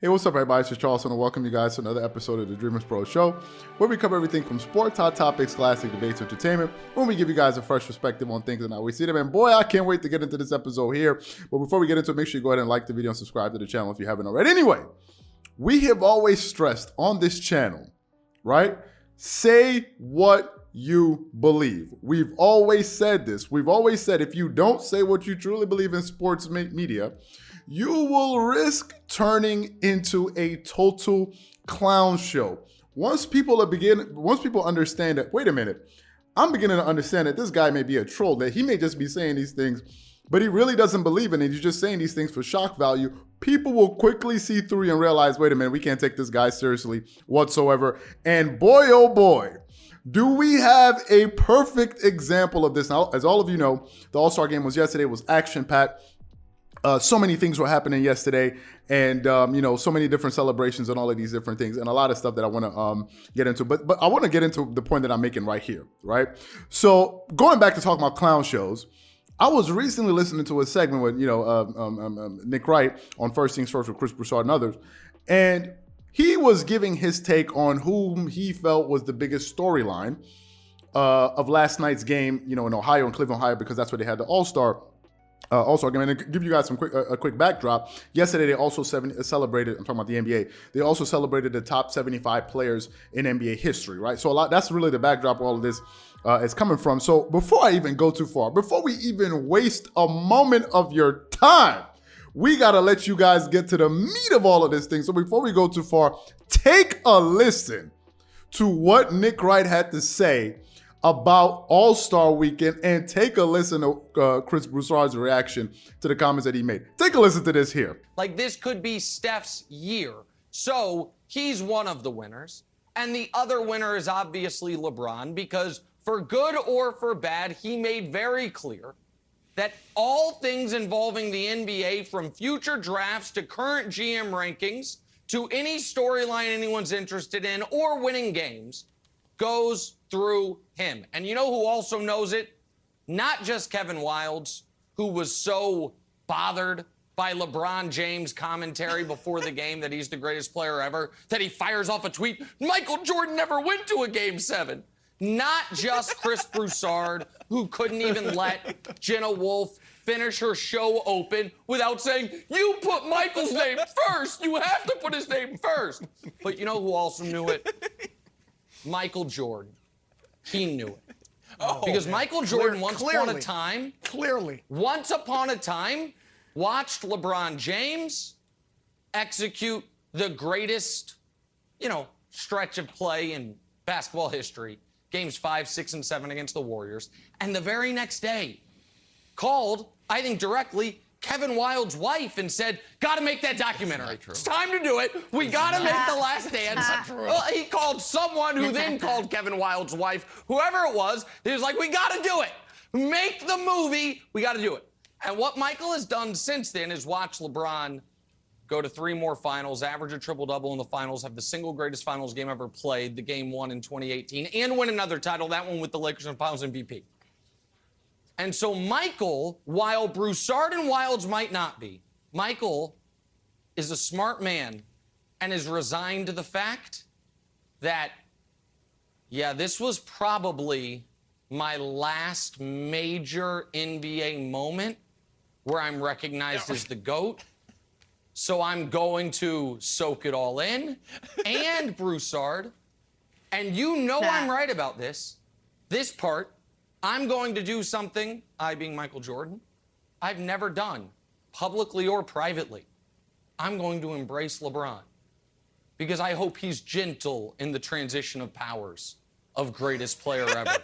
Hey, what's up, everybody? It's Charles, and I welcome you guys to another episode of the Dreamerspro Show, where we cover everything from sports, hot topics, classic debates, entertainment, when we give you guys a fresh perspective on things and how we see them. And boy, I can't wait to get into this episode here. But before we get into it, make sure you go ahead and like the video and subscribe to the channel if you haven't already. Anyway, we have always stressed on this channel, right? Say what you believe. We've always said this. We've always said if you don't say what you truly believe in sports media, you will risk turning into a total clown show. Once people understand that, wait a minute, I'm beginning to understand that this guy may be a troll, that he may just be saying these things, but he really doesn't believe in it. He's just saying these things for shock value. People will quickly see through you and realize, wait a minute, we can't take this guy seriously whatsoever. And boy, oh boy, do we have a perfect example of this. Now, as all of you know, the All-Star game was yesterday, it was action-packed. So many things were happening yesterday, and so many different celebrations and all of these different things, and a lot of stuff that I want to get into. But I want to get into the point that I'm making right here, right? So going back to talking about clown shows, I was recently listening to a segment with Nick Wright on First Things First with Chris Broussard and others, and he was giving his take on whom he felt was the biggest storyline of last night's game, in Ohio, in Cleveland, Ohio, because that's where they had the All-Star game. And to give you guys a quick backdrop, yesterday they also celebrated, I'm talking about the NBA, they also celebrated the top 75 players in NBA history, right? So that's really the backdrop all of this is coming from. So before I even go too far, before we even waste a moment of your time, we got to let you guys get to the meat of all of this thing. So before we go too far, take a listen to what Nick Wright had to say about All-Star Weekend, and take a listen to Chris Broussard's reaction to the comments that he made. Take a listen to this here. Like, this could be Steph's year. So he's one of the winners. And the other winner is obviously LeBron, because for good or for bad, he made very clear that all things involving the NBA, from future drafts to current GM rankings to any storyline anyone's interested in or winning games, goes through him. And you know who also knows it? Not just Kevin Wildes, who was so bothered by LeBron James' commentary before the game that he's the greatest player ever, that he fires off a tweet, Michael Jordan never went to a Game 7. Not just Chris Broussard, who couldn't even let Jenna Wolfe finish her show open without saying, you put Michael's name first. You have to put his name first. But you know who also knew it? Michael Jordan. He knew it. Because Michael Jordan, once upon a time, watched LeBron James execute the greatest, stretch of play in basketball history. Games 5, 6, and 7 against the Warriors. And the very next day, called, I think directly, Kevin Wilde's wife and said, gotta make that documentary. It's time to do it. We gotta make The Last Dance. Well, he called someone who then called Kevin Wilde's wife, whoever it was. He was like, we gotta do it. Make the movie. We gotta do it. And what Michael has done since then is watch LeBron go to 3 more finals, average a triple-double in the finals, have the single greatest finals game ever played, the game won in 2018, and win another title, that one with the Lakers and Finals MVP. And so Michael, while Broussard and Wildes might not be, Michael is a smart man and is resigned to the fact that, yeah, this was probably my last major NBA moment where I'm recognized as the GOAT. So I'm going to soak it all in. And Broussard, and I'm right about this part, I'm going to do something, I being Michael Jordan, I've never done, publicly or privately. I'm going to embrace LeBron, because I hope he's gentle in the transition of powers of greatest player ever.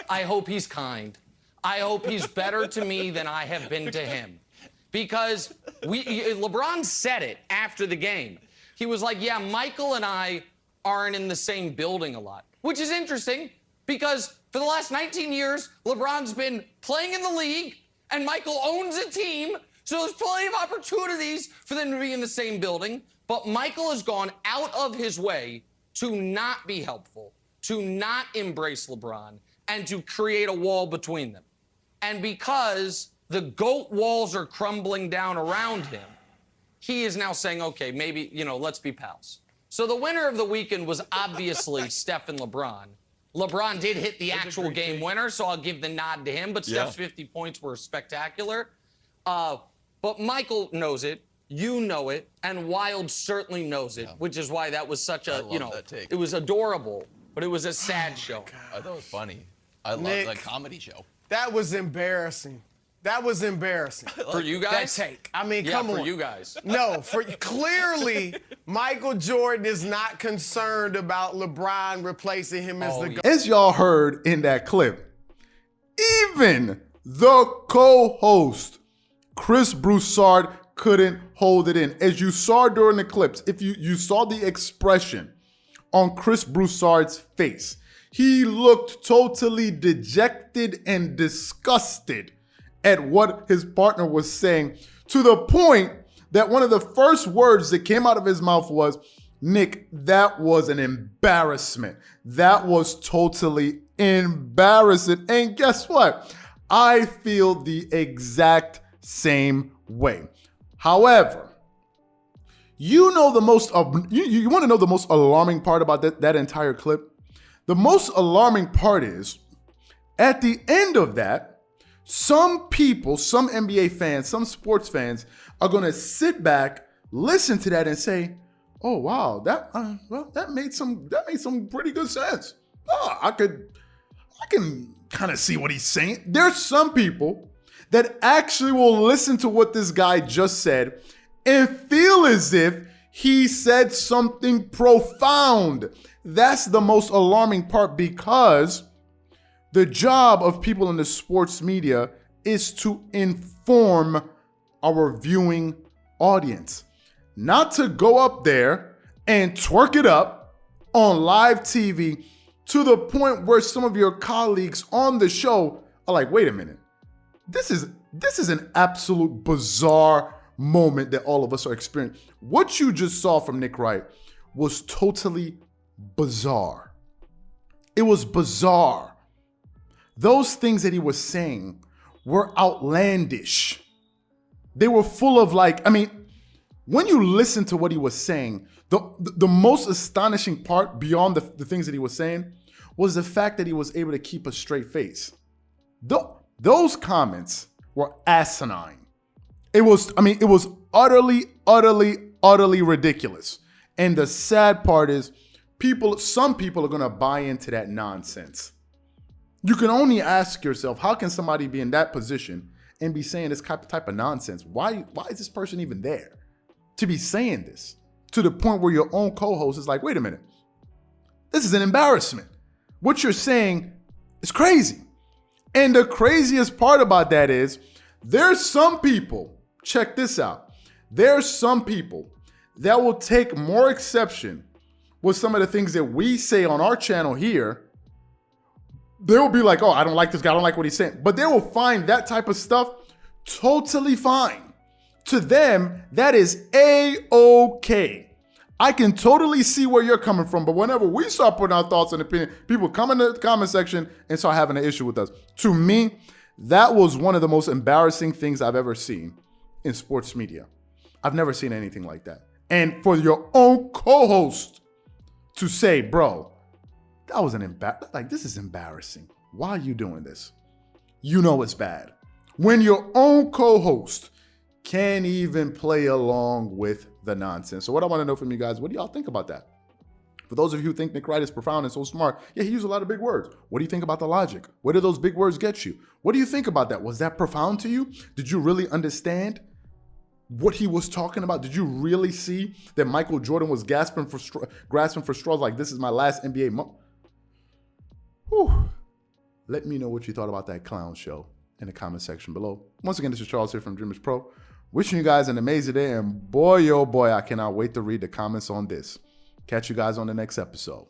I hope he's kind. I hope he's better to me than I have been to him. Because LeBron said it after the game. He was like, yeah, Michael and I aren't in the same building a lot, which is interesting, because for the last 19 years, LeBron's been playing in the league, and Michael owns a team, so there's plenty of opportunities for them to be in the same building. But Michael has gone out of his way to not be helpful, to not embrace LeBron, and to create a wall between them. And because the GOAT walls are crumbling down around him, he is now saying, okay, maybe, let's be pals. So the winner of the weekend was obviously Steph and LeBron. LeBron did hit the actual game winner, so I'll give the nod to him, but Steph's 50 points were spectacular. But Michael knows it, you know it, and Wild certainly knows it, which is why that was such a, it was adorable, but it was a sad show. I thought it was funny. I love the comedy show. That was embarrassing. That was embarrassing. For you guys? That take. I mean, come on. for you guys. No, clearly, Michael Jordan is not concerned about LeBron replacing him as the GOAT. As y'all heard in that clip, even the co-host, Chris Broussard, couldn't hold it in. As you saw during the clips, if you saw the expression on Chris Broussard's face, he looked totally dejected and disgusted at what his partner was saying, to the point that one of the first words that came out of his mouth was, "Nick, that was an embarrassment. That was totally embarrassing." And guess what? I feel the exact same way. However, you want to know the most alarming part about that entire clip? The most alarming part is, at the end of that, some people, some NBA fans, some sports fans are going to sit back, listen to that and say, "Oh, wow, that made some pretty good sense. Oh, I can kind of see what he's saying." There's some people that actually will listen to what this guy just said and feel as if he said something profound. That's the most alarming part, because the job of people in the sports media is to inform our viewing audience, not to go up there and twerk it up on live TV to the point where some of your colleagues on the show are like, "Wait a minute, this is an absolute bizarre moment that all of us are experiencing." What you just saw from Nick Wright was totally bizarre. It was bizarre. Those things that he was saying were outlandish. They were full of when you listen to what he was saying, the most astonishing part beyond the things that he was saying was the fact that he was able to keep a straight face. Those comments were asinine. It was utterly, utterly, utterly ridiculous. And the sad part is, some people are gonna buy into that nonsense. You can only ask yourself, how can somebody be in that position and be saying this type of nonsense? Why is this person even there to be saying this? To the point where your own co-host is like, "Wait a minute, this is an embarrassment. What you're saying is crazy." And the craziest part about that is, there's some people, check this out, there's some people that will take more exception with some of the things that we say on our channel here. They will be like, "Oh, I don't like this guy, I don't like what he's saying." But they will find that type of stuff totally fine. To them, that is A-OK. I can totally see where you're coming from, but whenever we start putting our thoughts and opinions, people come in the comment section and start having an issue with us. To me, that was one of the most embarrassing things I've ever seen in sports media. I've never seen anything like that. And for your own co-host to say, "Bro, that was this is embarrassing. Why are you doing this?" You know it's bad. When your own co-host can't even play along with the nonsense. So what I want to know from you guys, what do y'all think about that? For those of you who think Nick Wright is profound and so smart, yeah, he used a lot of big words. What do you think about the logic? Where did those big words get you? What do you think about that? Was that profound to you? Did you really understand what he was talking about? Did you really see that Michael Jordan was grasping for straws like, "This is my last NBA moment"? Whew. Let me know what you thought about that clown show in the comment section below. Once again, this is Charles here from Dreamerspro. Wishing you guys an amazing day, and boy, oh boy, I cannot wait to read the comments on this. Catch you guys on the next episode.